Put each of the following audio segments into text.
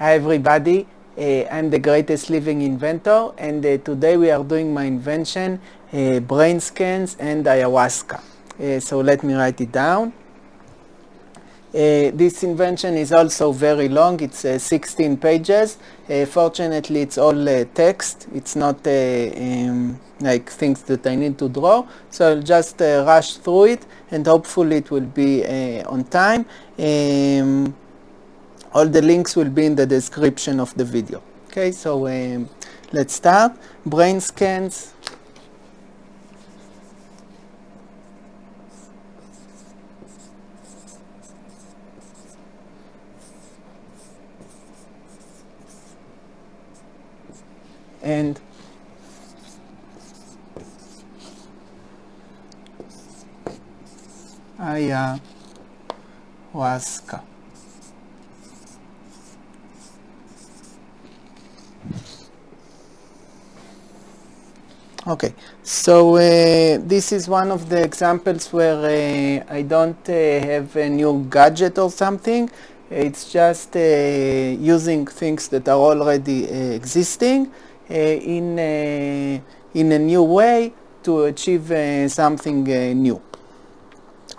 Hi everybody, I'm the greatest living inventor, and today we are doing my invention, brain scans and ayahuasca. So let me write it down. This invention is also very long. It's 16 pages. Fortunately, it's all text. It's not like things that I need to draw. So I'll just rush through it, and hopefully it will be on time. All the links will be in the description of the video. Okay, so let's start. Brain scans. And ayahuasca. Okay, so this is one of the examples where I don't have a new gadget or something. It's just using things that are already existing in a new way to achieve something new.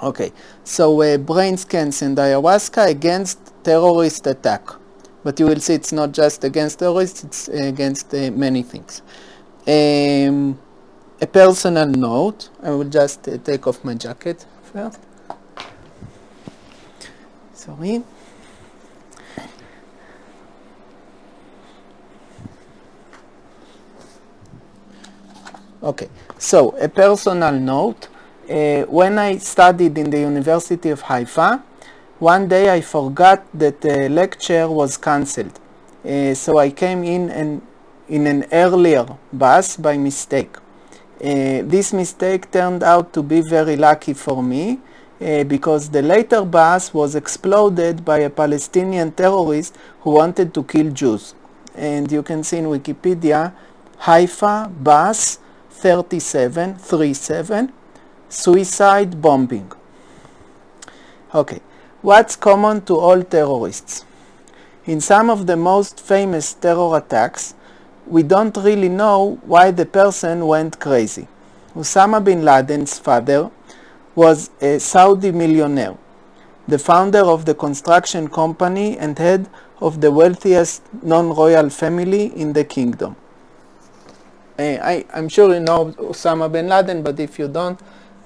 Okay, so brain scans and ayahuasca against terrorist attack. But you will see it's not just against terrorists, it's against many things. A personal note. I will just take off my jacket first. Sorry. Okay, so a personal note. When I studied in the University of Haifa, one day I forgot that the lecture was cancelled. So I came in an earlier bus by mistake. This mistake turned out to be very lucky for me because the later bus was exploded by a Palestinian terrorist who wanted to kill Jews. And you can see in Wikipedia, Haifa bus 3737, suicide bombing. Okay, what's common to all terrorists? In some of the most famous terror attacks, we don't really know why the person went crazy. Osama bin Laden's father was a Saudi millionaire, the founder of the construction company and head of the wealthiest non-royal family in the kingdom. I'm sure you know Osama bin Laden, but if you don't,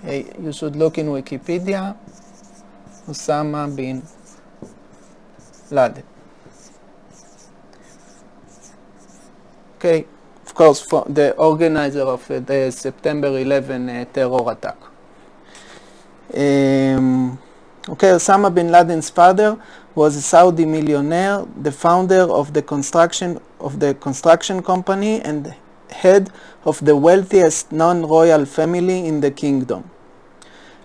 you should look in Wikipedia. Osama bin Laden. Okay, of course, for the organizer of the September 11 terror attack. Okay, Osama bin Laden's father was a Saudi millionaire, the founder of the construction company and head of the wealthiest non-royal family in the kingdom.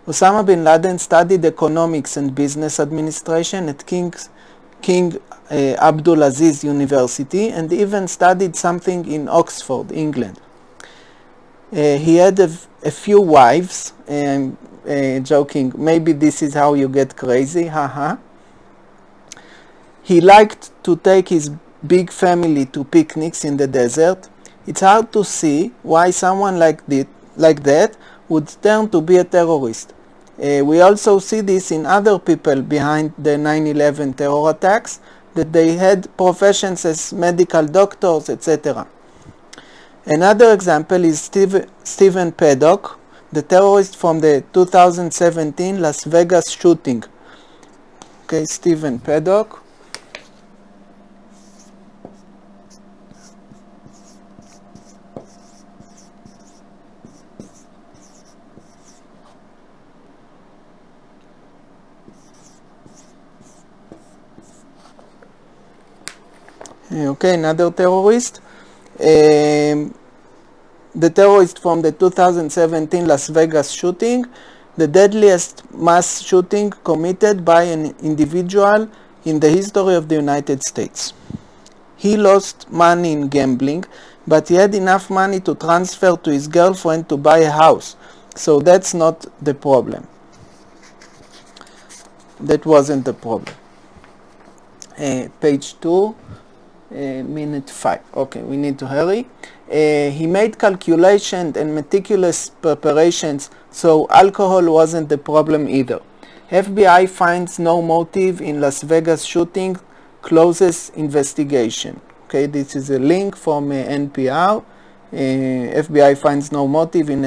Osama bin Laden studied economics and business administration at King Abdulaziz University and even studied something in Oxford, England. He had a few wives, joking, maybe this is how you get crazy, haha. He liked to take his big family to picnics in the desert. It's hard to see why someone like that would turn to be a terrorist. We also see this in other people behind the 9/11 terror attacks, that they had professions as medical doctors, etc. Another example is Stephen Paddock, the terrorist from the 2017 Las Vegas shooting. Okay, Stephen Paddock. Okay, another terrorist. The terrorist from the 2017 Las Vegas shooting, the deadliest mass shooting committed by an individual in the history of the United States. He lost money in gambling, but he had enough money to transfer to his girlfriend to buy a house. So that's not the problem. That wasn't the problem. Page 2, minute 5. Okay, we need to hurry. He made calculations and meticulous preparations, so alcohol wasn't the problem either. FBI finds no motive in Las Vegas shooting, closes investigation. Okay, this is a link from NPR. FBI finds no motive in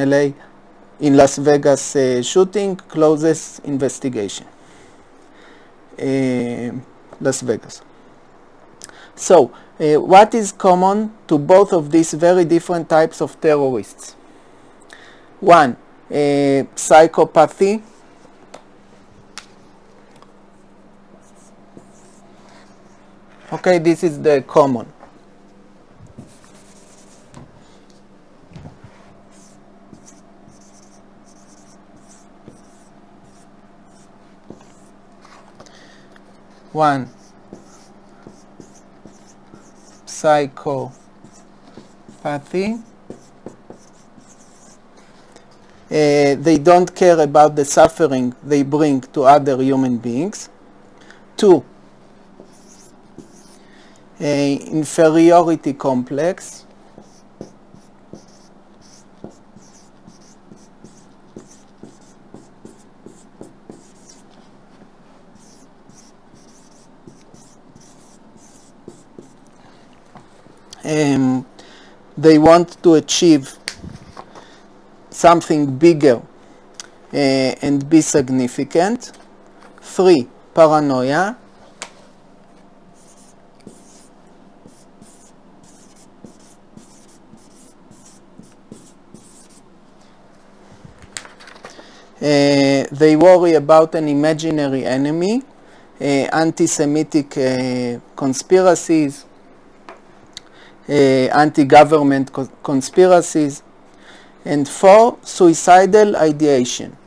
Las Vegas shooting, closes investigation. Las Vegas. So, what is common to both of these very different types of terrorists? One, psychopathy. Okay, this is the common. One, psychopathy. They don't care about the suffering they bring to other human beings. Two, inferiority complex. They want to achieve something bigger and be significant. 3, paranoia. They worry about an imaginary enemy, anti-Semitic conspiracies, anti-government conspiracies. And 4, suicidal ideation.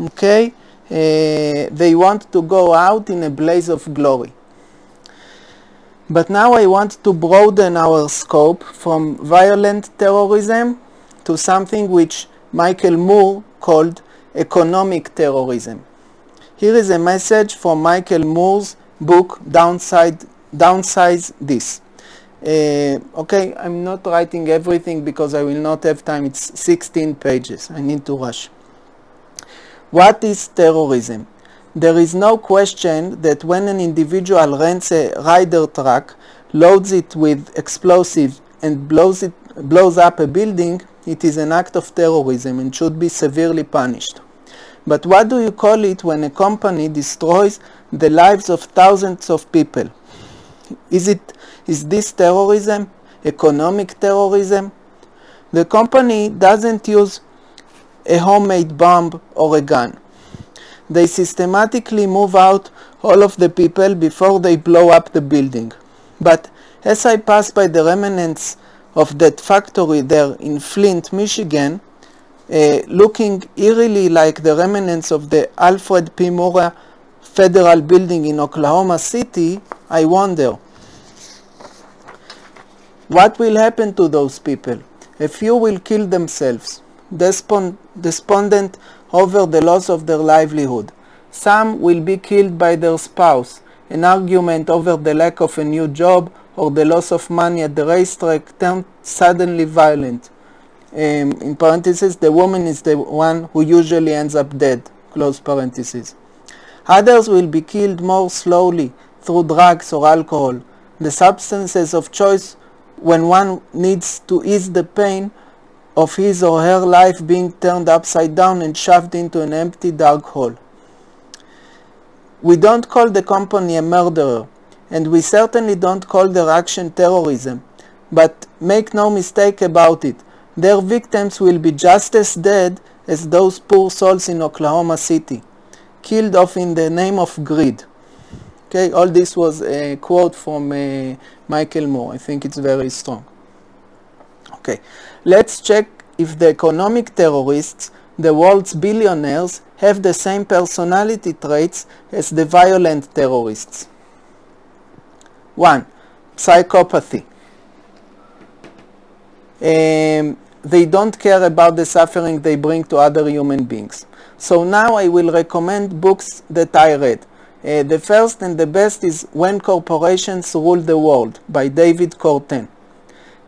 Okay, they want to go out in a blaze of glory. But now I want to broaden our scope from violent terrorism to something which Michael Moore called economic terrorism. Here is a message from Michael Moore's book, Downsize This. Okay, I'm not writing everything because I will not have time. It's 16 pages. I need to rush. What is terrorism? There is no question that when an individual rents a Ryder truck, loads it with explosives and blows up a building, it is an act of terrorism and should be severely punished. But what do you call it when a company destroys the lives of thousands of people? Is this terrorism? Economic terrorism? The company doesn't use a homemade bomb or a gun. They systematically move out all of the people before they blow up the building. But as I pass by the remnants of that factory there in Flint, Michigan, looking eerily like the remnants of the Alfred P. Murrah Federal Building in Oklahoma City, I wonder, what will happen to those people? A few will kill themselves, despondent over the loss of their livelihood. Some will be killed by their spouse. An argument over the lack of a new job or the loss of money at the racetrack turned suddenly violent. In parentheses, the woman is the one who usually ends up dead, close parentheses. Others will be killed more slowly through drugs or alcohol, the substances of choice when one needs to ease the pain of his or her life being turned upside down and shoved into an empty dark hole. We don't call the company a murderer, and we certainly don't call their action terrorism, but make no mistake about it, their victims will be just as dead as those poor souls in Oklahoma City, killed off in the name of greed. Okay, all this was a quote from Michael Moore. I think it's very strong. Okay, let's check if the economic terrorists the world's billionaires have the same personality traits as the violent terrorists. 1. Psychopathy. They don't care about the suffering they bring to other human beings. So now I will recommend books that I read. The first and the best is When Corporations Rule the World by David Corten.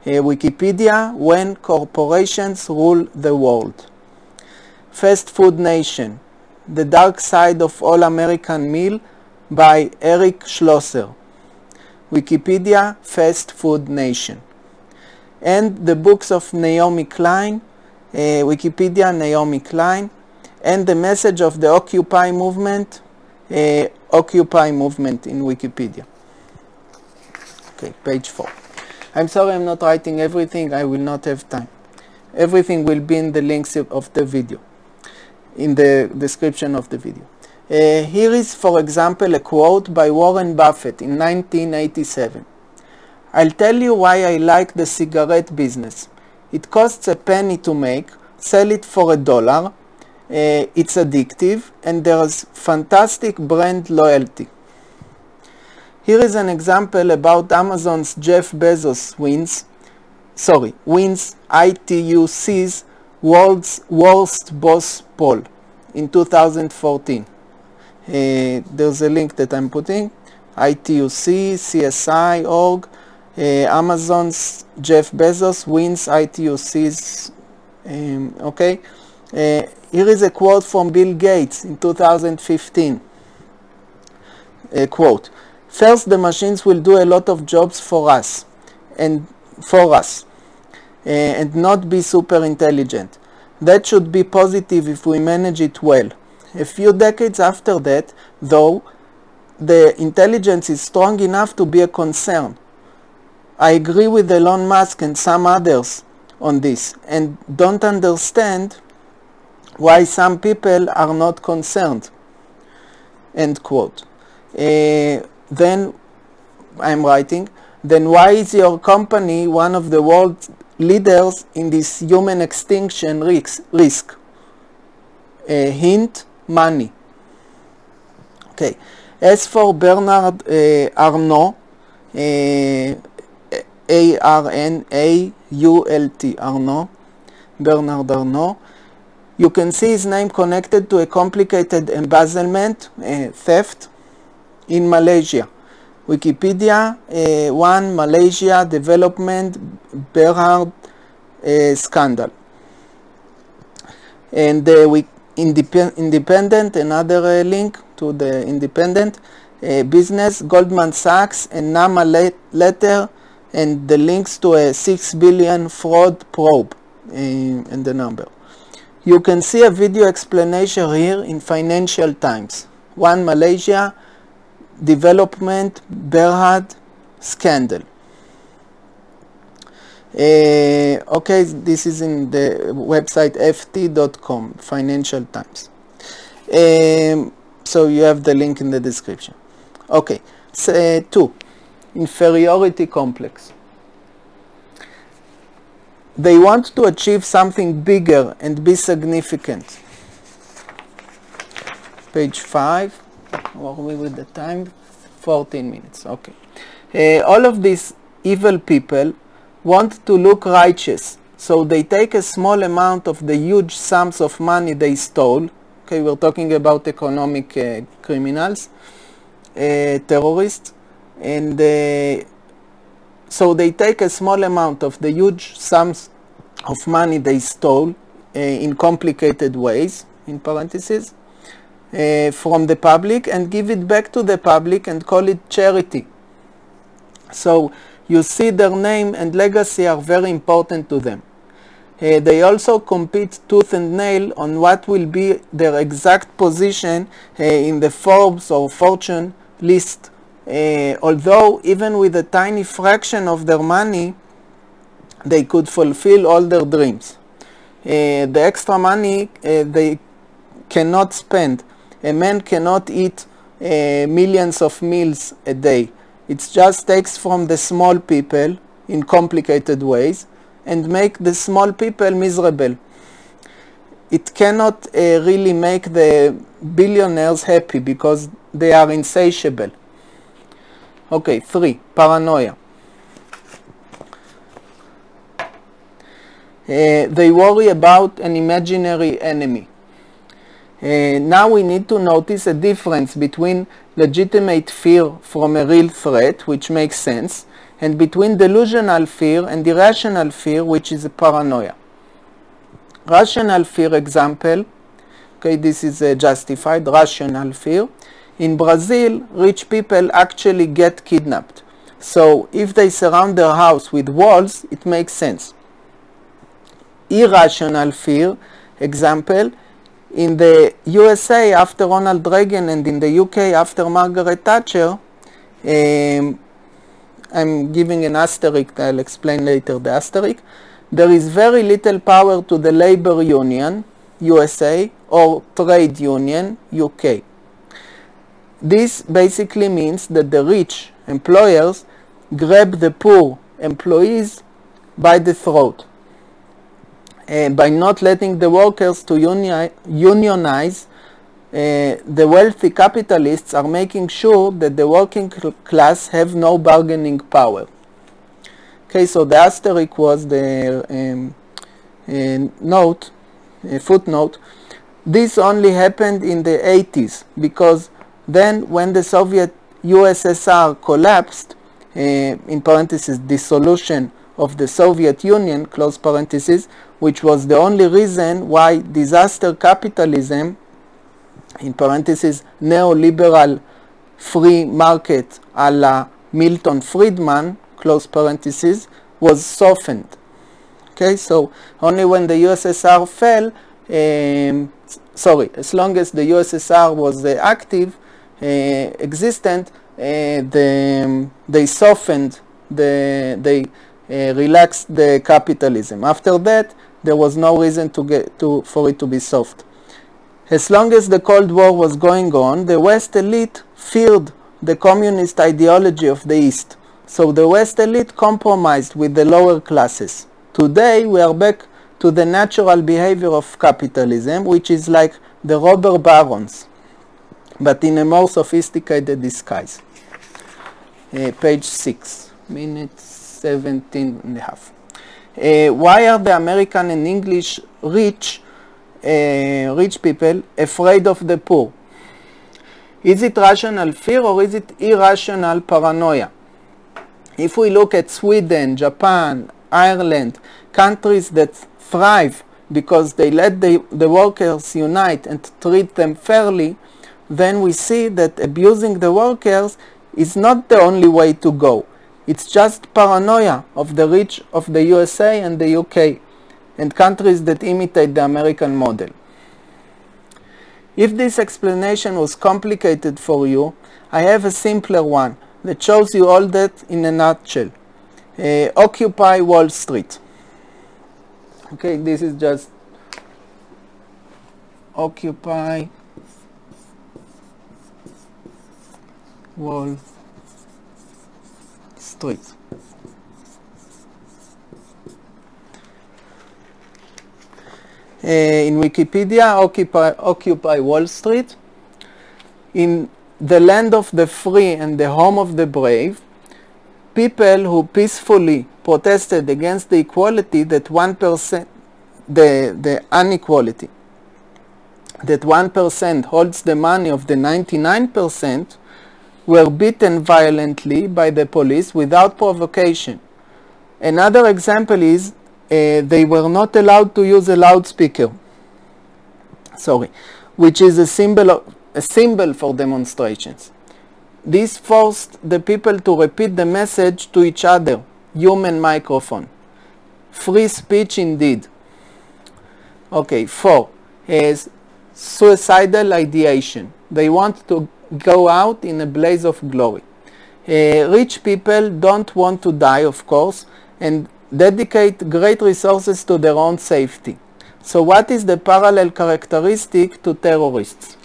Wikipedia, When Corporations Rule the World. Fast Food Nation, The Dark Side of All American Meal by Eric Schlosser. Wikipedia, Fast Food Nation. And the books of Naomi Klein, Wikipedia, Naomi Klein, and The Message of the Occupy Movement, Occupy Movement in Wikipedia. Okay, page 4. I'm sorry I'm not writing everything, I will not have time. Everything will be in the links of the video, in the description of the video. Here is, for example, a quote by Warren Buffett in 1987. I'll tell you why I like the cigarette business. It costs a penny to make, sell it for $1, it's addictive, and there's fantastic brand loyalty. Here is an example about Amazon's Jeff Bezos wins ITUC's World's Worst Boss poll in 2014. There's a link that I'm putting, ITUC, CSI.org, Amazon's Jeff Bezos wins ITUC's, okay. Here is a quote from Bill Gates in 2015. Quote, "First, the machines will do a lot of jobs for us, and not be super intelligent. That should be positive if we manage it well. A few decades after that, though, the intelligence is strong enough to be a concern. I agree with Elon Musk and some others on this, and don't understand why some people are not concerned." End quote. Then I'm writing, then why is your company one of the world's leaders in this human extinction risk? Hint, money. Okay. As for Bernard Arnault, A-R-N-A-U-L-T, Arnault, Bernard Arnault, you can see his name connected to a complicated embezzlement, theft, in Malaysia. Wikipedia, 1 Malaysia development Berhad scandal. And Independent, another link to the Independent, Business, Goldman Sachs, and NAMA letter, and the links to a 6 billion fraud probe, and the number. You can see a video explanation here in Financial Times. 1 Malaysia development Berhad scandal. Okay, this is in the website ft.com, Financial Times. So you have the link in the description. Okay, so, 2. Inferiority complex. They want to achieve something bigger and be significant. Page 5. What are we with the time? 14 minutes. Okay. All of these evil people want to look righteous, so they take a small amount of the huge sums of money they stole. Okay, we're talking about economic criminals, terrorists, and so they take a small amount of the huge sums of money they stole in complicated ways, in parentheses, from the public, and give it back to the public and call it charity. So you see their name and legacy are very important to them. They also compete tooth and nail on what will be their exact position in the Forbes or Fortune list. Although even with a tiny fraction of their money, they could fulfill all their dreams. The extra money they cannot spend. A man cannot eat millions of meals a day. It just takes from the small people in complicated ways and make the small people miserable. it cannot really make the billionaires happy because they are insatiable. Okay, 3. Paranoia. They worry about an imaginary enemy. Now we need to notice a difference between legitimate fear from a real threat, which makes sense, and between delusional fear and irrational fear, which is a paranoia. Rational fear example, okay, this is justified, rational fear. In Brazil, rich people actually get kidnapped. So if they surround their house with walls, it makes sense. Irrational fear example, in the USA after Ronald Reagan and in the UK after Margaret Thatcher, I'm giving an asterisk, I'll explain later the asterisk. There is very little power to the labor union, USA, or trade union, UK. This basically means that the rich employers grab the poor employees by the throat. By not letting the workers to unionize, the wealthy capitalists are making sure that the working class have no bargaining power. Okay, so the asterisk was the footnote. This only happened in the 80s because then when the Soviet USSR collapsed, in parentheses, dissolution of the Soviet Union, close parentheses, which was the only reason why disaster capitalism, in parentheses, neoliberal free market a la Milton Friedman, close parentheses, was softened. Okay, so only when the USSR fell, as long as the USSR was active, existent, they softened, they relaxed the capitalism. After that, there was no reason for it to be soft. As long as the Cold War was going on, the West elite feared the communist ideology of the East. So the West elite compromised with the lower classes. Today we are back to the natural behavior of capitalism, which is like the robber barons, but in a more sophisticated disguise. Page 6, minute 17 and a half. Why are the American and English rich people afraid of the poor? Is it rational fear or is it irrational paranoia? If we look at Sweden, Japan, Ireland, countries that thrive because they let the workers unite and treat them fairly, then we see that abusing the workers is not the only way to go. It's just paranoia of the rich of the USA and the UK and countries that imitate the American model. If this explanation was complicated for you, I have a simpler one that shows you all that in a nutshell. Occupy Wall Street. Okay, this is just Occupy Wall Street. In Wikipedia, Occupy Wall Street. In the land of the free and the home of the brave, people who peacefully protested against the equality that 1%, the inequality, that 1% holds the money of the 99%, were beaten violently by the police without provocation. Another example is they were not allowed to use a loudspeaker, which is a symbol for demonstrations. This forced the people to repeat the message to each other. Human microphone. Free speech indeed. Okay, 4 is suicidal ideation. They want to go out in a blaze of glory. Rich people don't want to die, of course, and dedicate great resources to their own safety. So what is the parallel characteristic to terrorists?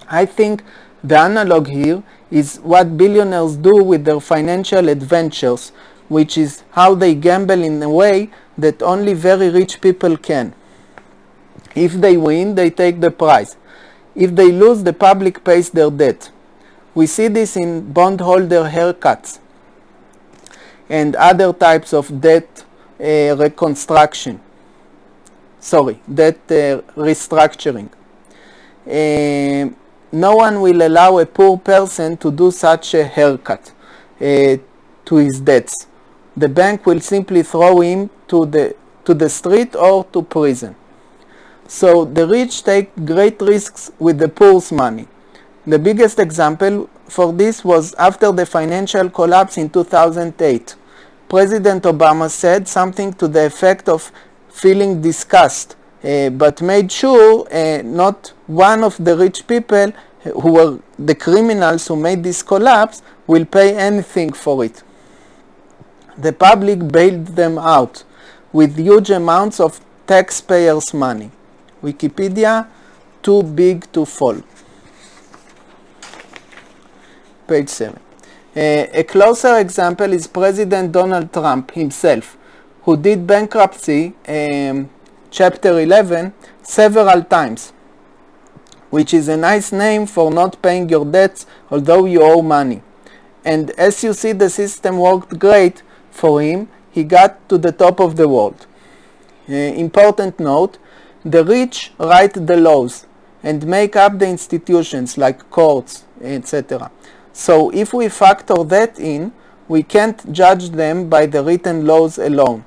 I think the analog here is what billionaires do with their financial adventures, which is how they gamble in a way that only very rich people can. If they win, they take the prize. If they lose, the public pays their debt. We see this in bondholder haircuts and other types of debt restructuring. No one will allow a poor person to do such a haircut to his debts. The bank will simply throw him to the street or to prison. So the rich take great risks with the poor's money. The biggest example for this was after the financial collapse in 2008. President Obama said something to the effect of feeling disgust, but made sure not one of the rich people who were the criminals who made this collapse will pay anything for it. The public bailed them out with huge amounts of taxpayers' money. Wikipedia, too big to fall. Page 7. A closer example is President Donald Trump himself, who did bankruptcy, Chapter 11, several times, which is a nice name for not paying your debts although you owe money. And as you see, the system worked great for him. He got to the top of the world. Important note, the rich write the laws and make up the institutions like courts, etc. So if we factor that in, we can't judge them by the written laws alone.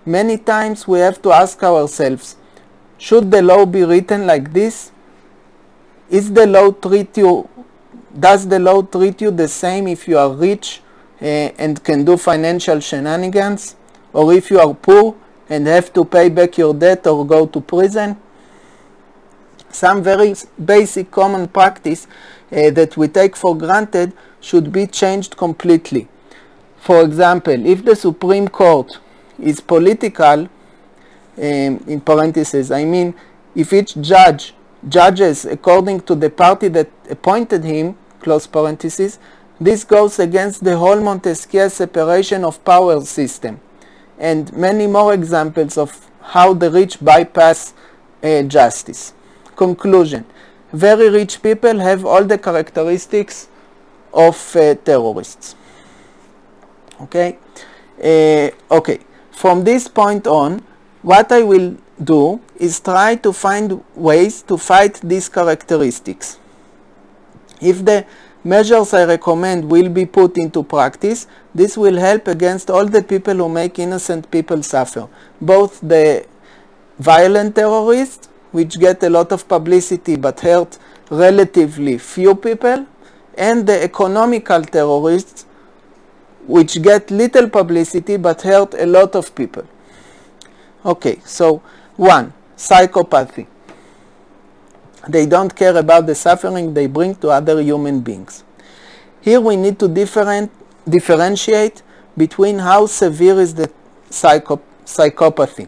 Many times we have to ask ourselves, should the law be written like this? Does the law treat you the same if you are rich and can do financial shenanigans, or if you are poor and have to pay back your debt or go to prison? Some very basic common practice that we take for granted should be changed completely. For example, if the Supreme Court is political, in parentheses, I mean if each judge judges according to the party that appointed him, close parentheses, this goes against the whole Montesquieu separation of powers system, and many more examples of how the rich bypass justice. Conclusion. Very rich people have all the characteristics of terrorists. Okay? Okay. From this point on, what I will do is try to find ways to fight these characteristics. If the measures I recommend will be put into practice, this will help against all the people who make innocent people suffer. Both the violent terrorists, which get a lot of publicity but hurt relatively few people, and the economical terrorists, which get little publicity but hurt a lot of people. Okay, so 1. Psychopathy. They don't care about the suffering they bring to other human beings. Here we need to differentiate between how severe is the psychopathy.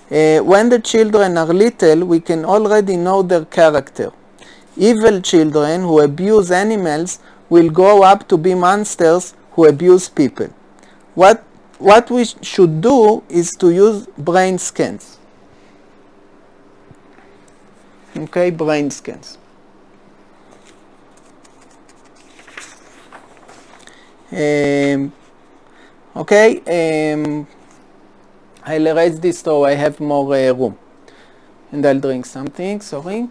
When the children are little, we can already know their character. Evil children who abuse animals will grow up to be monsters who abuse people. What we should do is to use brain scans. Okay, brain scans. I'll erase this so I have more room. And I'll drink something, sorry.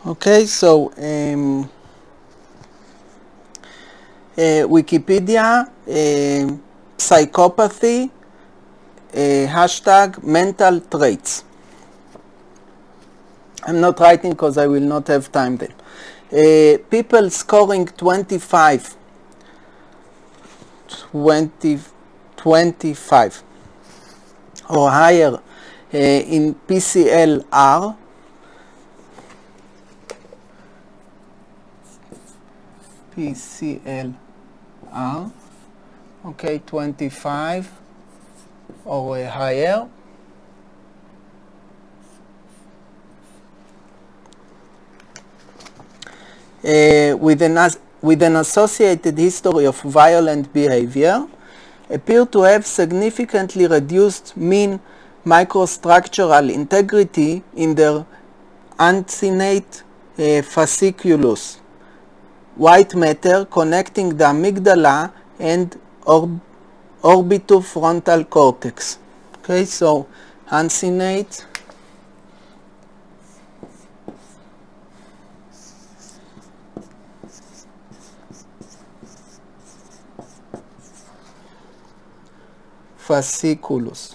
Okay, so Wikipedia, psychopathy, hashtag mental traits. I'm not writing because I will not have time then. people scoring 25 or higher in PCL-R, okay, 25 or higher, with an associated history of violent behavior, appear to have significantly reduced mean microstructural integrity in their uncinate fasciculus, white matter connecting the amygdala and orbitofrontal cortex. Okay, so uncinate fasciculus.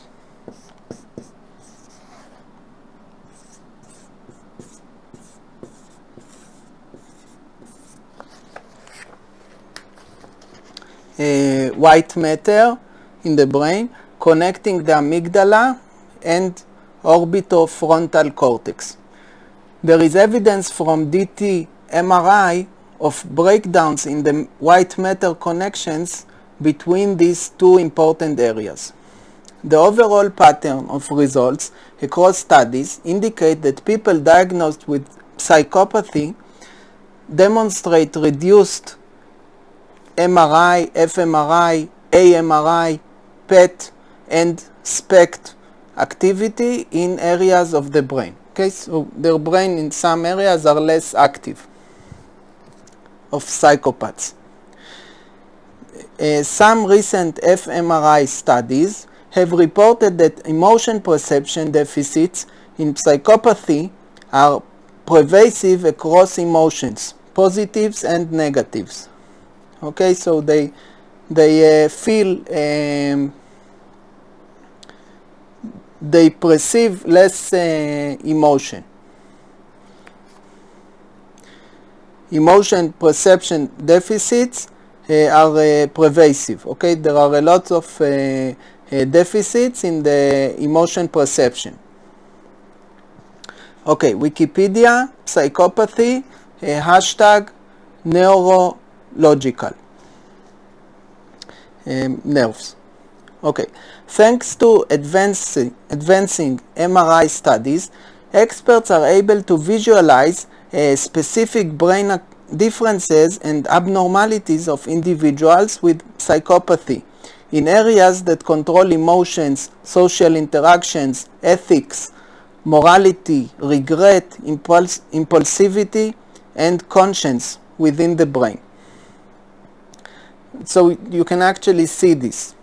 White matter in the brain connecting the amygdala and orbitofrontal cortex. There is evidence from DT MRI of breakdowns in the white matter connections between these two important areas. The overall pattern of results across studies indicate that people diagnosed with psychopathy demonstrate reduced MRI, fMRI, AMRI, PET, and SPECT activity in areas of the brain. Okay, so their brain in some areas are less active of psychopaths. Some recent fMRI studies have reported that emotion perception deficits in psychopathy are pervasive across emotions, positives and negatives. Okay, so they feel, they perceive less emotion. Emotion perception deficits are pervasive. Okay, there are a lot of deficits in the emotion perception. Okay, Wikipedia, psychopathy, hashtag neurological nerves. Okay, thanks to advancing MRI studies, experts are able to visualize specific brain differences and abnormalities of individuals with psychopathy in areas that control emotions, social interactions, ethics, morality, regret, impulsivity, and conscience within the brain. So you can actually see this.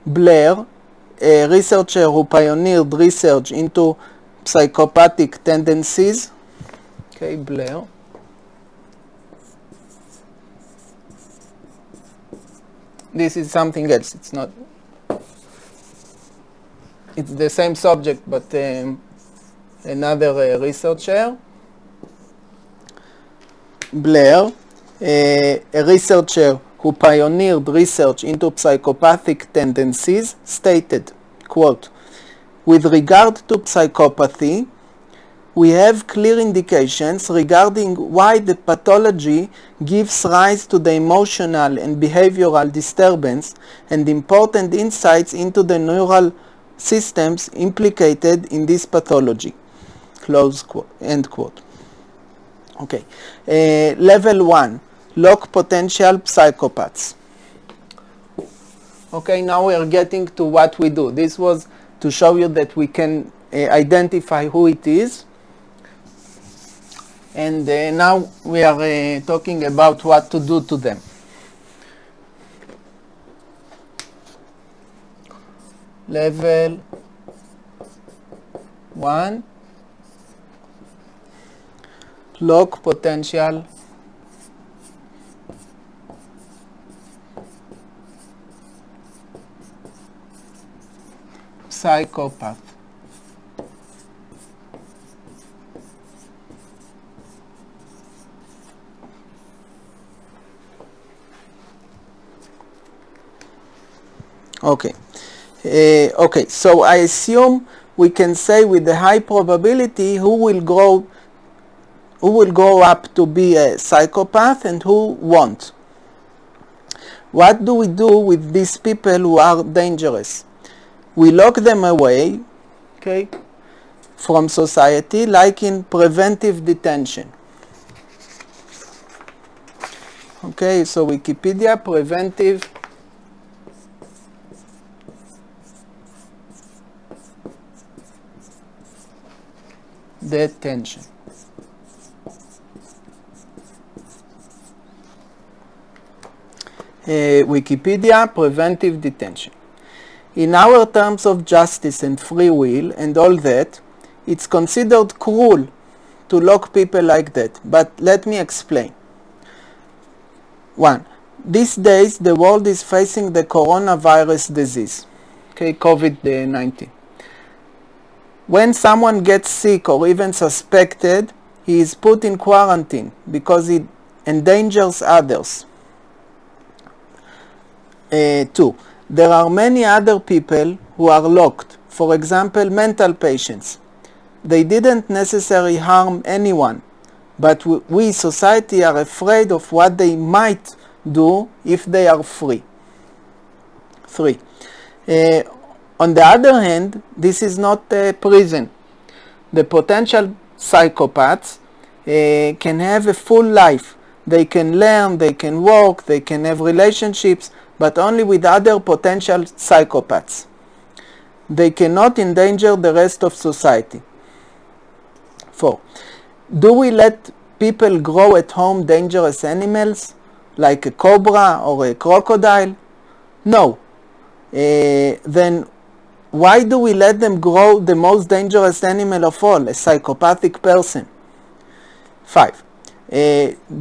Blair, a researcher who pioneered research into psychopathic tendencies. Okay, Blair. This is something else. It's not. It's the same subject, but another researcher. Blair, a researcher who pioneered research into psychopathic tendencies, stated, quote, "With regard to psychopathy, we have clear indications regarding why the pathology gives rise to the emotional and behavioral disturbance and important insights into the neural systems implicated in this pathology." Close quote, end quote. Okay, level 1, lock potential psychopaths. Okay, now we are getting to what we do. This was to show you that we can identify who it is. And now we are talking about what to do to them. Level 1, lock potential psychopath. Okay. Okay, so I assume we can say with a high probability who will grow up to be a psychopath and who won't. What do we do with these people who are dangerous? We lock them away, okay, from society, like in preventive detention. Okay, so Wikipedia, preventive detention. Wikipedia, preventive detention. In our terms of justice and free will and all that, it's considered cruel to lock people like that. But let me explain. 1. These days the world is facing the coronavirus disease, okay, COVID-19. When someone gets sick or even suspected, he is put in quarantine because it endangers others. 2. There are many other people who are locked, for example mental patients. They didn't necessarily harm anyone, but we society are afraid of what they might do if they are free. 3. On the other hand, this is not a prison. The potential psychopaths can have a full life. They can learn, they can work, they can have relationships, but only with other potential psychopaths. They cannot endanger the rest of society. 4. Do we let people grow at home dangerous animals, like a cobra or a crocodile? No. Then why do we let them grow the most dangerous animal of all, a psychopathic person? 5.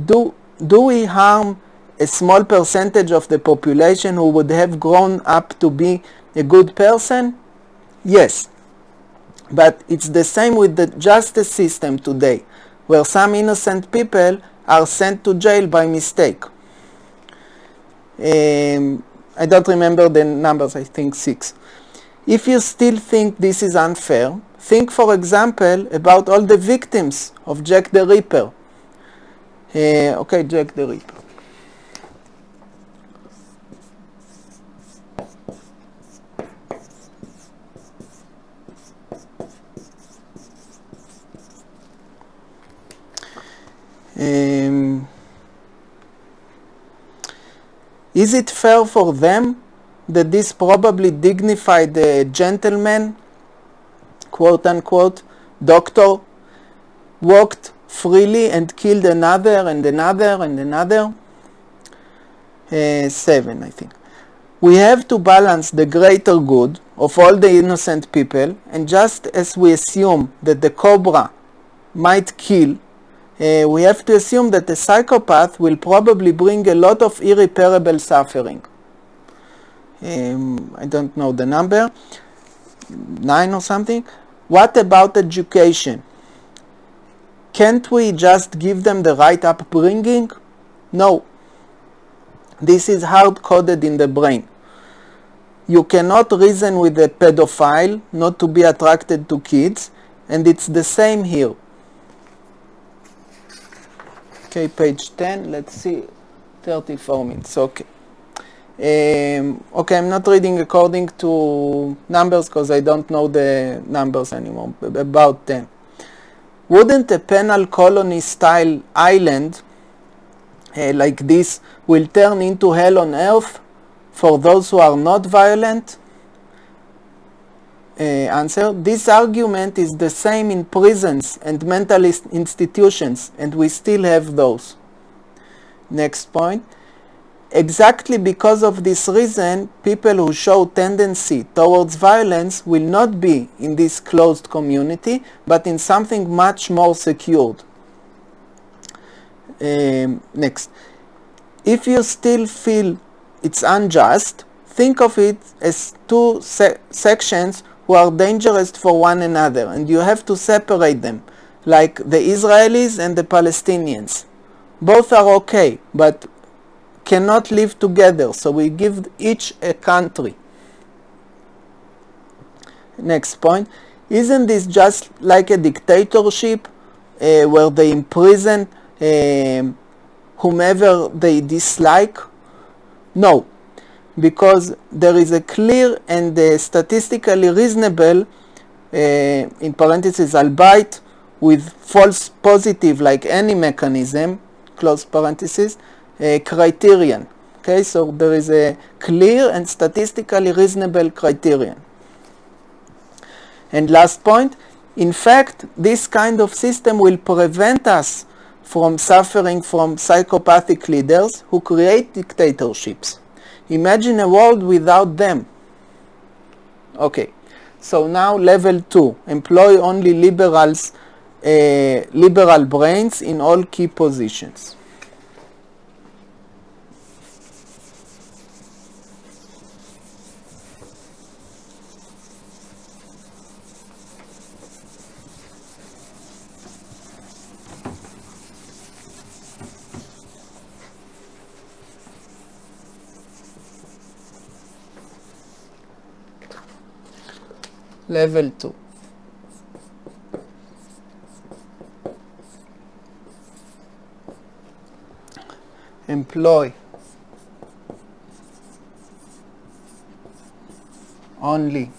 Do we harm a small percentage of the population who would have grown up to be a good person? Yes. But it's the same with the justice system today, where some innocent people are sent to jail by mistake. I don't remember the numbers, I think 6. If you still think this is unfair, think for example about all the victims of Jack the Ripper. Okay, Jack the Ripper. Is it fair for them that this probably dignified gentleman, quote unquote, doctor, walked freely and killed another and another and another? 7, I think. We have to balance the greater good of all the innocent people, and just as we assume that the cobra might kill, we have to assume that the psychopath will probably bring a lot of irreparable suffering. I don't know the number, 9 or something. What about education? Can't we just give them the right upbringing? No. This is hard-coded in the brain. You cannot reason with a pedophile not to be attracted to kids, and it's the same here. Okay, page 10, let's see, 34 minutes, okay. Okay, I'm not reading according to numbers because I don't know the numbers anymore, about 10. Wouldn't a penal colony style island like this will turn into hell on earth for those who are not violent? Answer. This argument is the same in prisons and mental institutions, and we still have those. Next point. Exactly because of this reason, people who show tendency towards violence will not be in this closed community, but in something much more secured. Next. If you still feel it's unjust, think of it as two sections who are dangerous for one another, and you have to separate them, like the Israelis and the Palestinians. Both are okay, but cannot live together, so we give each a country. Next point. Isn't this just like a dictatorship where they imprison whomever they dislike? No, because there is a clear and statistically reasonable, in parentheses, albeit with false positive like any mechanism, close parentheses, criterion. Okay, so there is a clear and statistically reasonable criterion. And last point, in fact, this kind of system will prevent us from suffering from psychopathic leaders who create dictatorships. Imagine a world without them. Okay, so now level 2, employ only liberal brains in all key positions. Level 2. Employ only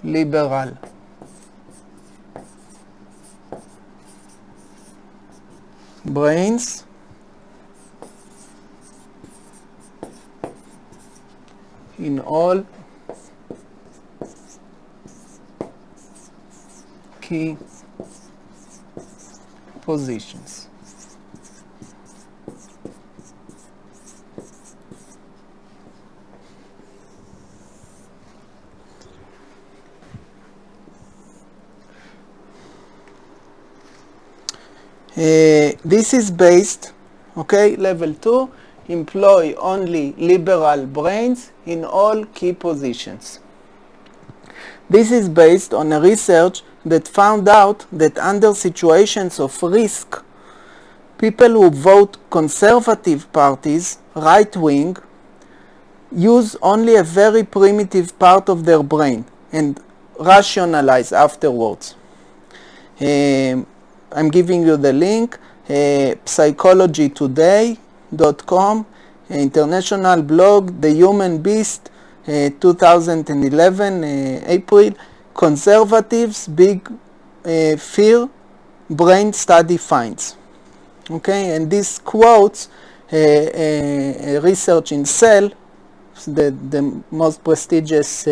liberal brains in all key positions. This is based, okay, level 2, employ only liberal brains in all key positions. This is based on a research that found out that under situations of risk, people who vote conservative parties, right-wing, use only a very primitive part of their brain and rationalize afterwards. I'm giving you the link, psychologytoday.com, international blog, The Human Beast, 2011, April, conservatives, big fear, brain study finds. Okay, and this quotes research in Cell, the most prestigious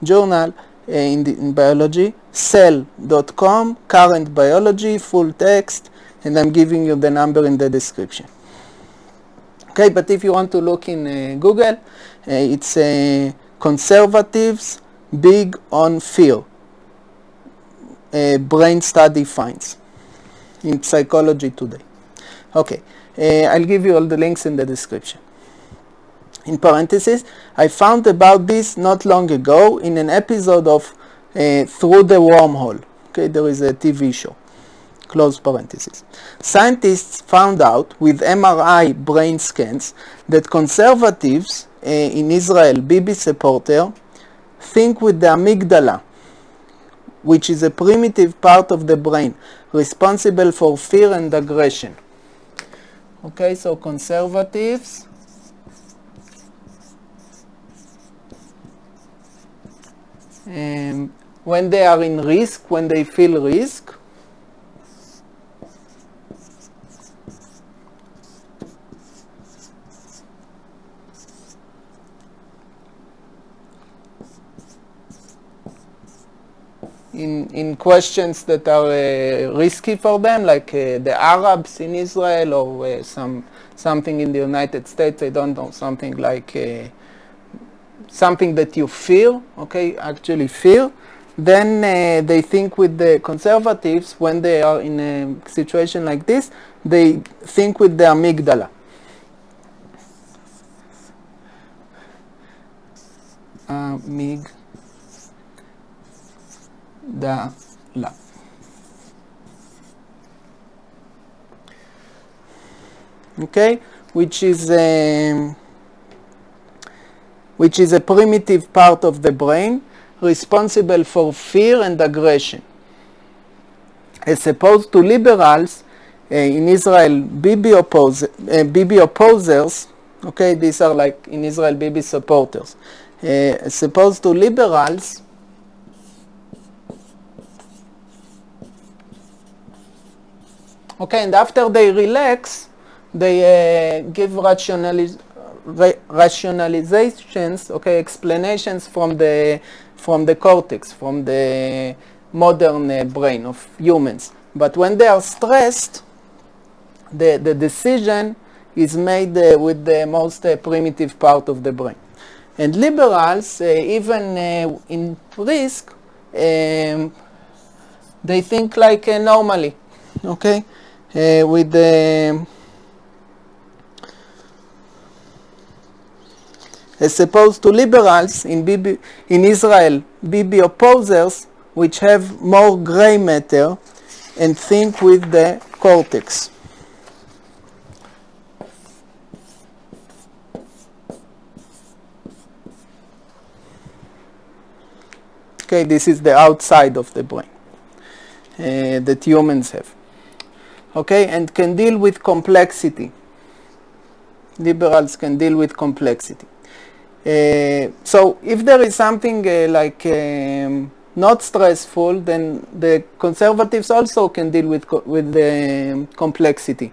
journal in biology, cell.com, current biology, full text, and I'm giving you the number in the description. Okay, but if you want to look in Google, it's conservatives big on fear, brain study finds in Psychology Today. Okay, I'll give you all the links in the description. In parentheses, I found about this not long ago in an episode of Through the Wormhole. Okay, there is a TV show. Close parentheses. Scientists found out with MRI brain scans that conservatives in Israel, Bibi supporter, think with the amygdala, which is a primitive part of the brain responsible for fear and aggression. Okay, so conservatives when they are in risk, when they feel risk, in questions that are risky for them, like the Arabs in Israel or something in the United States, I don't know, something like something that you fear, okay, actually fear, then they think with the conservatives, when they are in a situation like this, they think with the amygdala. Amygdala. Okay, which is which is a primitive part of the brain responsible for fear and aggression. As opposed to liberals, in Israel, Bibi opposers, okay, these are like in Israel Bibi supporters. As opposed to liberals, okay, and after they relax, they give rationalizations, okay, explanations from the cortex, from the modern brain of humans. But when they are stressed, the decision is made with the most primitive part of the brain. And liberals, even in risk, they think like normally, okay, with the as opposed to liberals in Israel, Bibi opposers, which have more gray matter and think with the cortex. Okay, this is the outside of the brain that humans have. Okay, and can deal with complexity. Liberals can deal with complexity. So if there is something not stressful, then the conservatives also can deal with the complexity.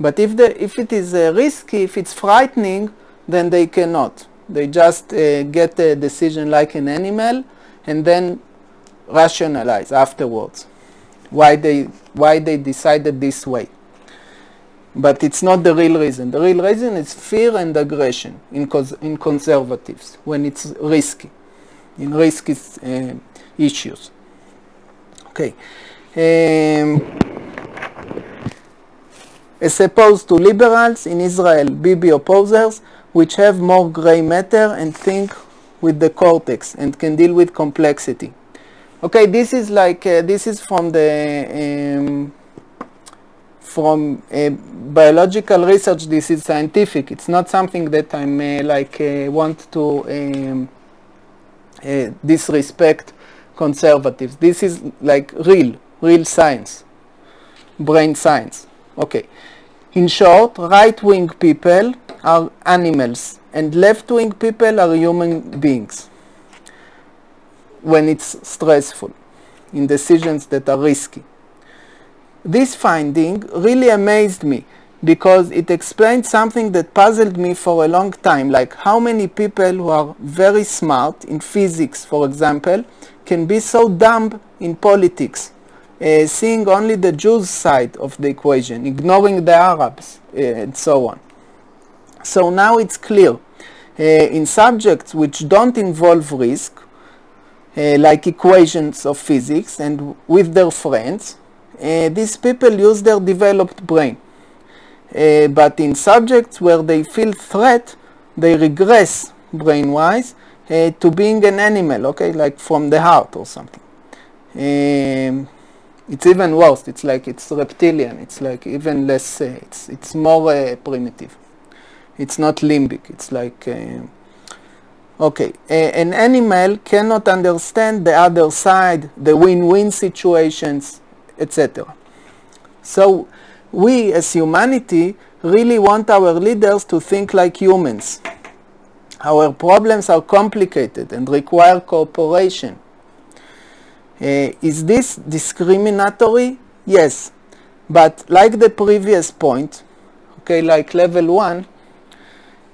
But if it is risky, if it's frightening, then they cannot. They just get a decision like an animal and then rationalize afterwards why they decided this way. But it's not the real reason. The real reason is fear and aggression in conservatives when it's risky, in risky issues. Okay. As opposed to liberals in Israel, Bibi opposers, which have more gray matter and think with the cortex and can deal with complexity. Okay, this is like this is from the from biological research. This is scientific. It's not something that I'm want to disrespect conservatives. This is like real science, brain science. Okay. In short, right-wing people are animals and left-wing people are human beings when it's stressful, in decisions that are risky. This finding really amazed me because it explained something that puzzled me for a long time, like how many people who are very smart in physics, for example, can be so dumb in politics, seeing only the Jews' side of the equation, ignoring the Arabs, and so on. So now it's clear. In subjects which don't involve risk, like equations of physics and with their friends, these people use their developed brain. But in subjects where they feel threat, they regress brain-wise to being an animal, okay, like from the heart or something. It's even worse. It's like it's reptilian. It's like even less. It's more primitive. It's not limbic. It's like okay. An animal cannot understand the other side, the win-win situations, etc. So we as humanity really want our leaders to think like humans. Our problems are complicated and require cooperation. Is this discriminatory? Yes. But like the previous point, okay, like level 1,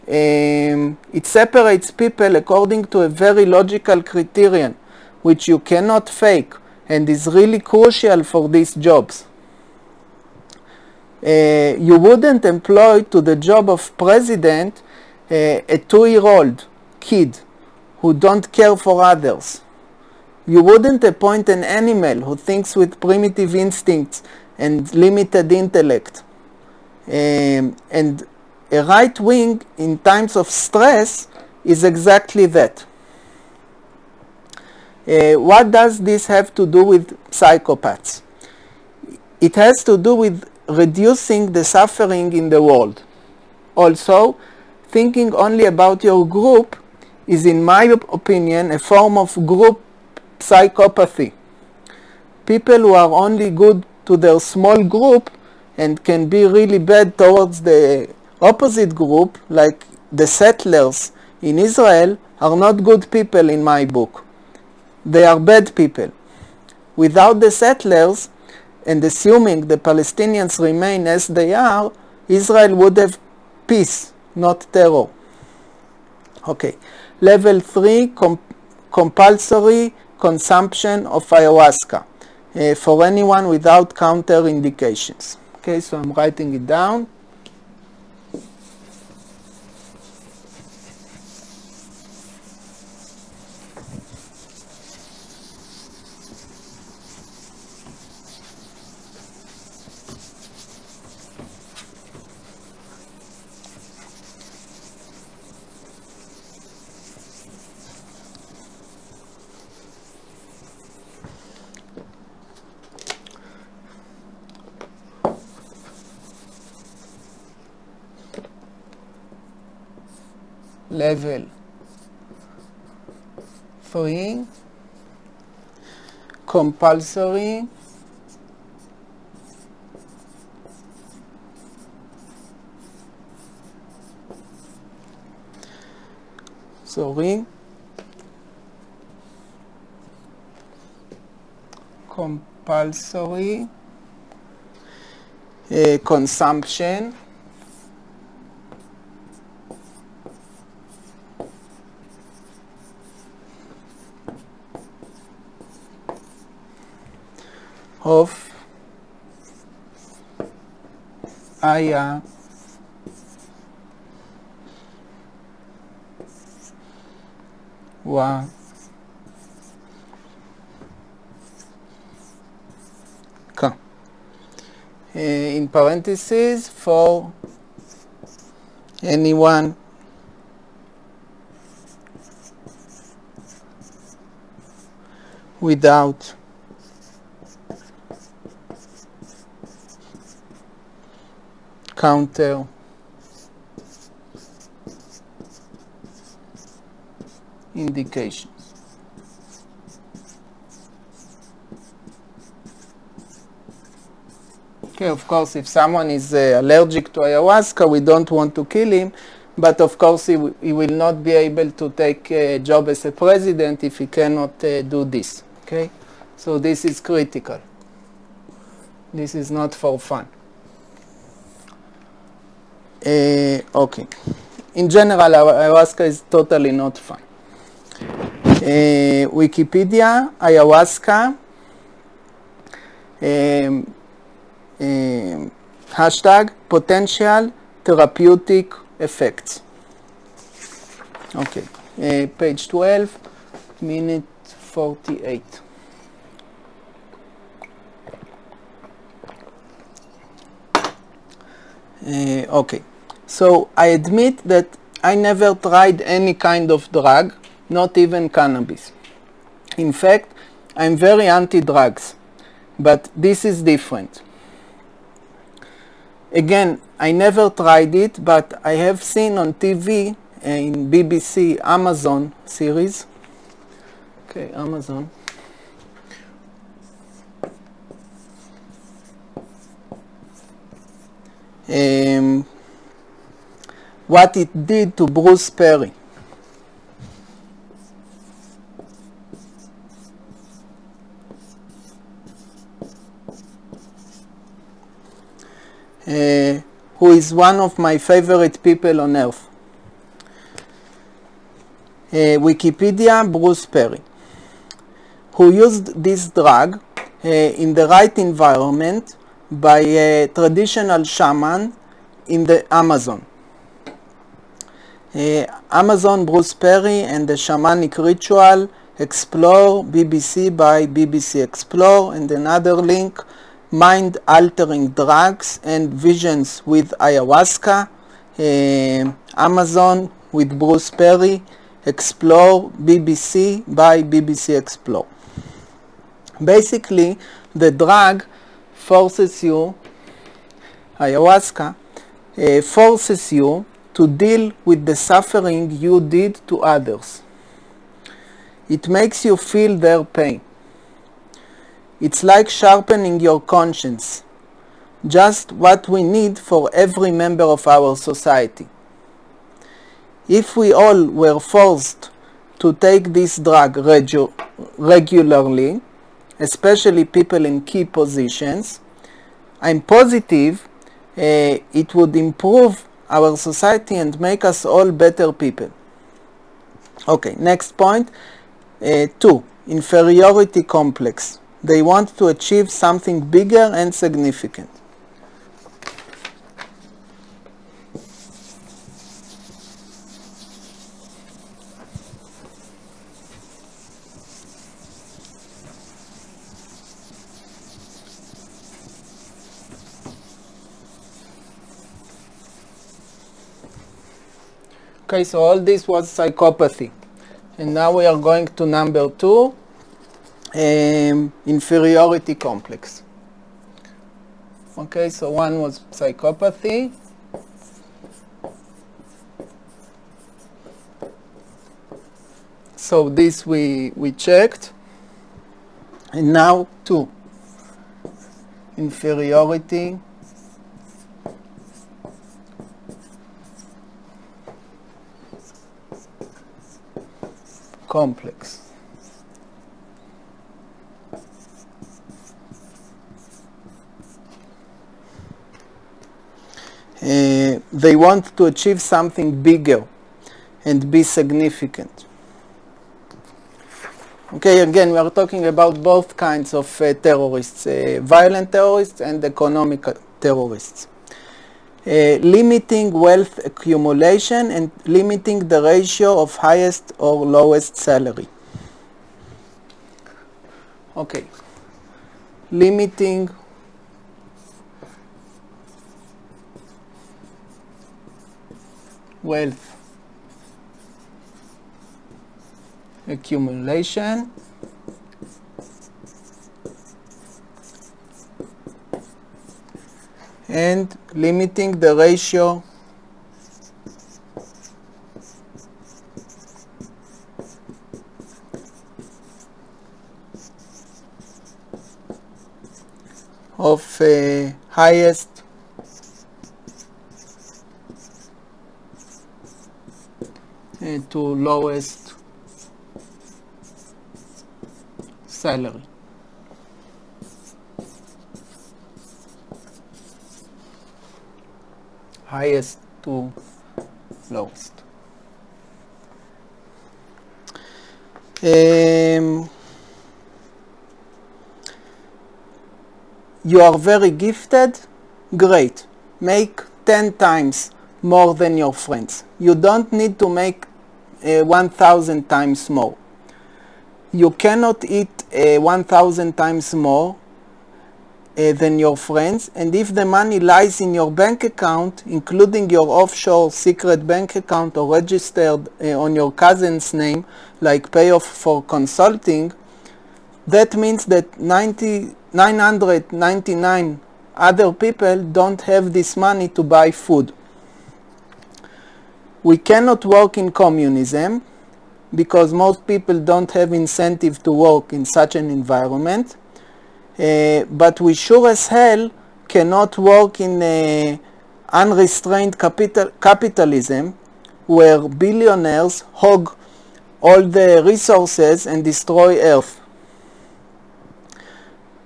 it separates people according to a very logical criterion, which you cannot fake and is really crucial for these jobs. You wouldn't employ to the job of president a 2-year-old kid who don't care for others. You wouldn't appoint an animal who thinks with primitive instincts and limited intellect. And a right wing in times of stress is exactly that. What does this have to do with psychopaths? It has to do with reducing the suffering in the world. Also, thinking only about your group is, in my opinion, a form of group psychopathy. People who are only good to their small group and can be really bad towards the opposite group, like the settlers in Israel, are not good people in my book. They are bad people. Without the settlers, and assuming the Palestinians remain as they are, Israel would have peace, not terror. Okay. Level 3, compulsory consumption of ayahuasca for anyone without counterindications. Okay, so I'm writing it down. Level 3, compulsory consumption of ayahuasca in parentheses for anyone without counter indications. Okay, of course, if someone is allergic to ayahuasca, we don't want to kill him, but of course he will not be able to take a job as a president if he cannot do this. Okay, so this is critical. This is not for fun. Okay. In general, ayahuasca is totally not fun. Wikipedia, ayahuasca, hashtag potential therapeutic effects. Okay. Page 12, minute 48. Okay. So I admit that I never tried any kind of drug, not even cannabis. In fact, I'm very anti-drugs, but this is different. Again, I never tried it, but I have seen on TV in BBC Amazon series. Okay, Amazon. What it did to Bruce Perry. Who is one of my favorite people on earth. Wikipedia, Bruce Perry, who used this drug in the right environment by a traditional shaman in the Amazon. Amazon, Bruce Perry, and the Shamanic Ritual, Explore, BBC by BBC Explore, and another link, Mind-Altering Drugs and Visions with Ayahuasca, Amazon with Bruce Perry, Explore, BBC by BBC Explore. Basically, the drug forces you, ayahuasca, forces you to deal with the suffering you did to others. It makes you feel their pain. It's like sharpening your conscience, just what we need for every member of our society. If we all were forced to take this drug regularly, especially people in key positions, I'm positive it would improve our society and make us all better people. Okay, next point. 2. Inferiority complex. They want to achieve something bigger and significant. Okay, so all this was psychopathy. And now we are going to number 2, inferiority complex. Okay, so 1 was psychopathy. So this we checked. And now 2, inferiority complex. They want to achieve something bigger and be significant. Okay, again, we are talking about both kinds of terrorists, violent terrorists and economic terrorists. Limiting wealth accumulation and limiting the ratio of highest or lowest salary. Okay, limiting wealth accumulation and limiting the ratio of highest to lowest salary. Highest to lowest. You are very gifted? Great. Make 10 times more than your friends. You don't need to make 1,000 times more. You cannot eat 1,000 times more than your friends, and if the money lies in your bank account, including your offshore secret bank account or registered on your cousin's name, like payoff for consulting, that means that 999 other people don't have this money to buy food. We cannot work in communism because most people don't have incentive to work in such an environment. But we sure as hell cannot work in unrestrained capitalism where billionaires hog all the resources and destroy Earth.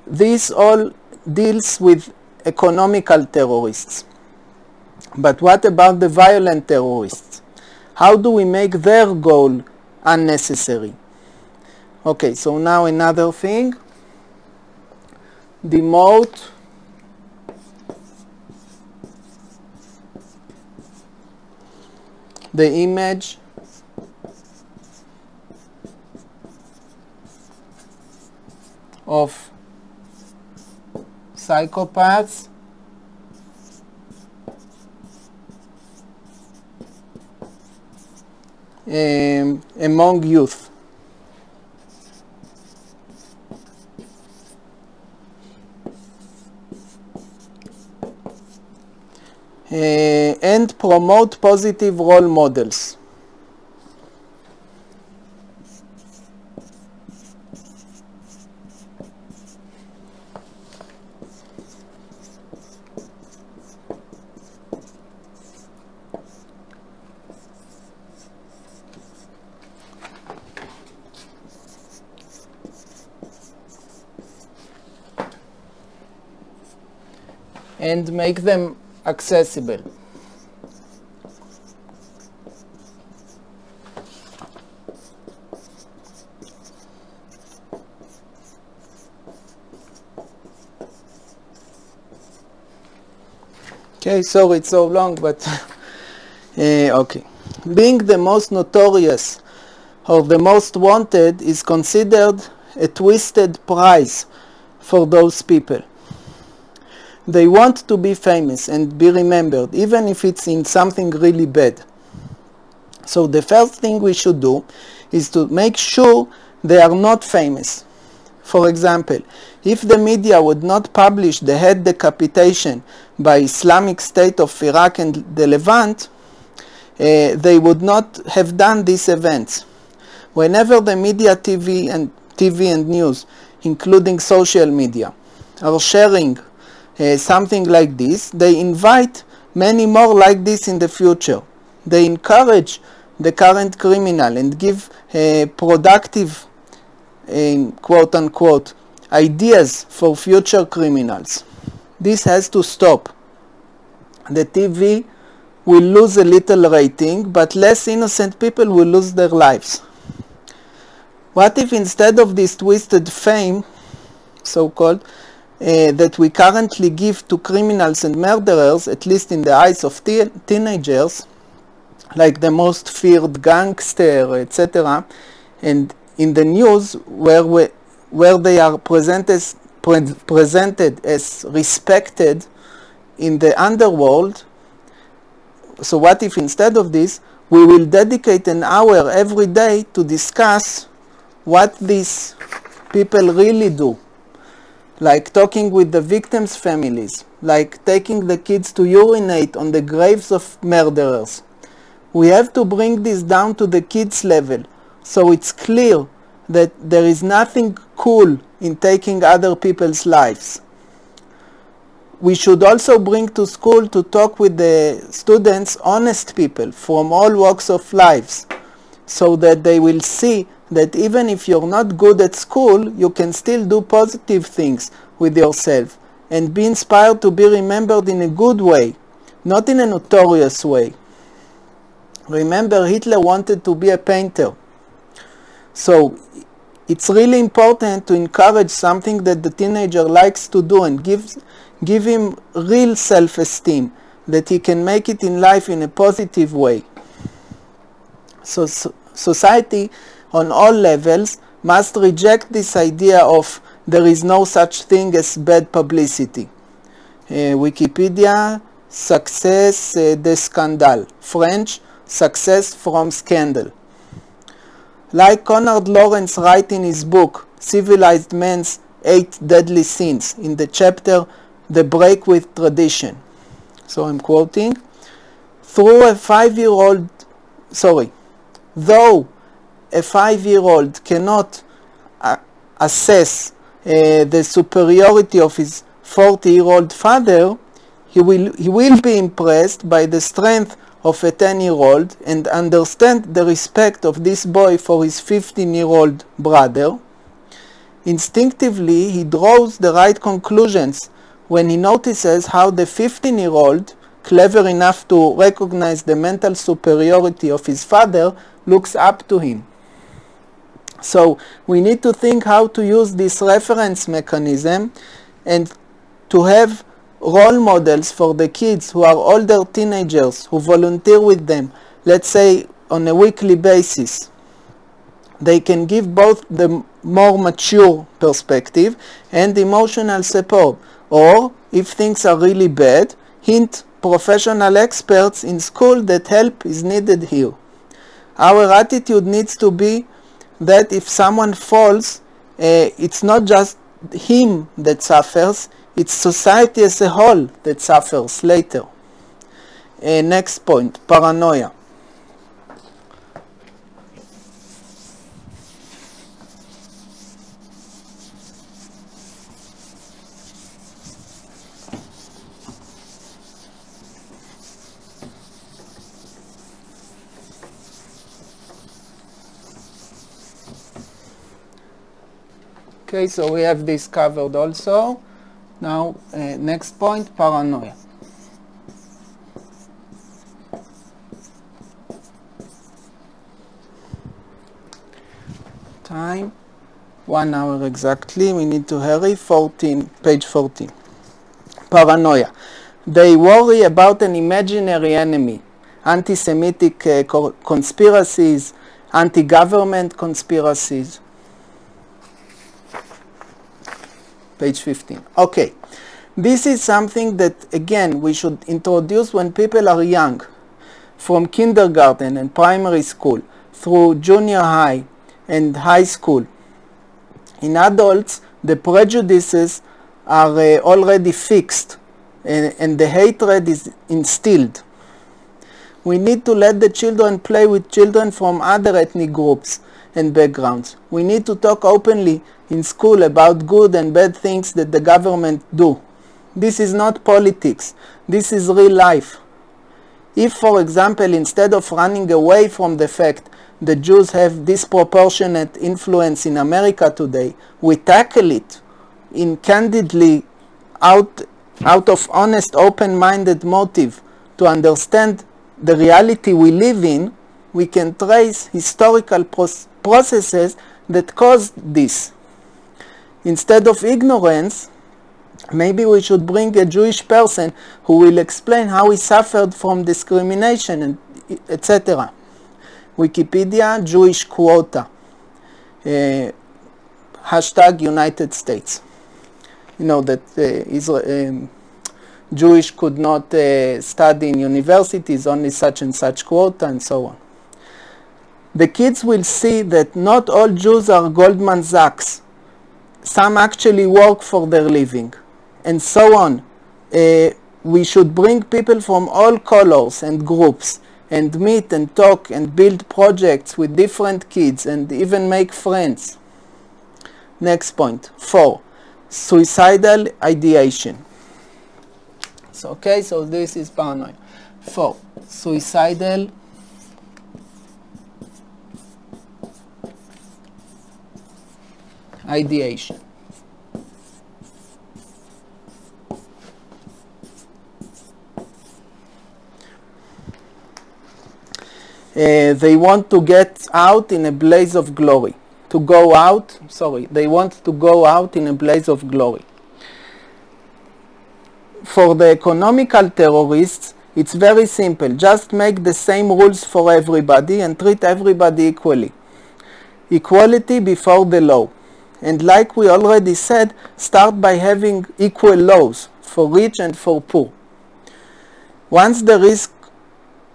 This all deals with economical terrorists. But what about the violent terrorists? How do we make their goal unnecessary? Okay, so now another thing. Demote the image of psychopaths among youth. and promote positive role models. And make them accessible. Okay, sorry it's so long, but okay. Being the most notorious or the most wanted is considered a twisted prize for those people. They want to be famous and be remembered, even if it's in something really bad. So the first thing we should do is to make sure they are not famous. For example, if the media would not publish the head decapitation by Islamic State of Iraq and the Levant, they would not have done these events. Whenever the media, TV and news, including social media, are sharing something like this, they invite many more like this in the future. They encourage the current criminal and give productive, quote unquote, ideas for future criminals. This has to stop. The TV will lose a little rating, but less innocent people will lose their lives. What if instead of this twisted fame, so-called, that we currently give to criminals and murderers, at least in the eyes of teenagers, like the most feared gangster, etc., and in the news where they are presented as respected in the underworld. So what if instead of this we will dedicate an hour every day to discuss what these people really do? Like talking with the victims' families, like taking the kids to urinate on the graves of murderers. We have to bring this down to the kids' level, so it's clear that there is nothing cool in taking other people's lives. We should also bring to school to talk with the students honest people from all walks of lives, so that they will see that even if you're not good at school, you can still do positive things with yourself and be inspired to be remembered in a good way, not in a notorious way. Remember, Hitler wanted to be a painter. So it's really important to encourage something that the teenager likes to do and give him real self-esteem, that he can make it in life in a positive way. So society on all levels must reject this idea of there is no such thing as bad publicity. Wikipedia, success de scandale. French, success from scandal. Like Conrad Lawrence writes in his book, Civilized Man's 8 Deadly Sins, in the chapter, The Break with Tradition. So I'm quoting, though a 5-year-old cannot assess the superiority of his 40-year-old father, he will be impressed by the strength of a 10-year-old and understand the respect of this boy for his 15-year-old brother. Instinctively, he draws the right conclusions when he notices how the 15-year-old, clever enough to recognize the mental superiority of his father, looks up to him. So we need to think how to use this reference mechanism and to have role models for the kids who are older teenagers who volunteer with them, let's say on a weekly basis. They can give both the more mature perspective and emotional support, or if things are really bad, hint professional experts in school that help is needed here. Our attitude needs to be that if someone falls, it's not just him that suffers, it's society as a whole that suffers later. Next point, paranoia. Okay, so we have this covered also. Now, next point, paranoia. Time, 1 hour exactly. We need to hurry. Page 14. Paranoia. They worry about an imaginary enemy, anti-Semitic conspiracies, anti-government conspiracies. Page 15. Okay. This is something that, again, we should introduce when people are young, from kindergarten and primary school, through junior high and high school. In adults, the prejudices are already fixed, and the hatred is instilled. We need to let the children play with children from other ethnic groups and backgrounds. We need to talk openly in school about good and bad things that the government do. This is not politics. This is real life. If, for example, instead of running away from the fact that Jews have disproportionate influence in America today, we tackle it in candidly out of honest, open-minded motive to understand the reality we live in, we can trace historical processes that caused this. Instead of ignorance, maybe we should bring a Jewish person who will explain how he suffered from discrimination, and etc. Wikipedia, Jewish quota, hashtag United States. You know that Jewish could not study in universities, only such and such quota, and so on. The kids will see that not all Jews are Goldman Sachs. Some actually work for their living, and so on. We should bring people from all colors and groups and meet and talk and build projects with different kids and even make friends. Next point, 4. Suicidal ideation. So, okay, so this is paranoia. 4. Suicidal ideation. They want to get out in a blaze of glory. They want to go out in a blaze of glory. For the economical terrorists, it's very simple. Just make the same rules for everybody and treat everybody equally. Equality before the law. And like we already said, start by having equal laws for rich and for poor. Once the risk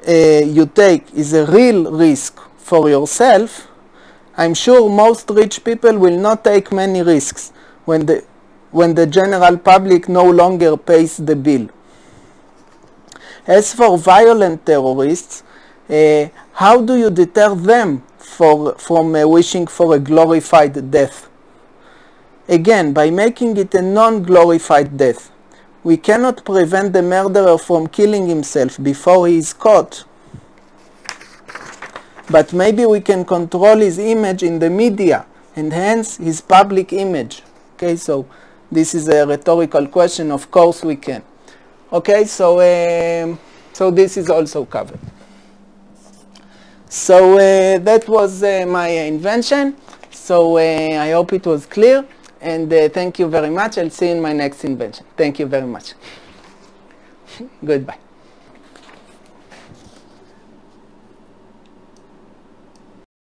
you take is a real risk for yourself, I'm sure most rich people will not take many risks when the general public no longer pays the bill. As for violent terrorists, how do you deter them from wishing for a glorified death? Again, by making it a non-glorified death. We cannot prevent the murderer from killing himself before he is caught. But maybe we can control his image in the media and hence his public image. Okay, so this is a rhetorical question. Of course we can. Okay, so this is also covered. So that was my invention. So I hope it was clear. And thank you very much. I'll see you in my next invention. Thank you very much. Goodbye.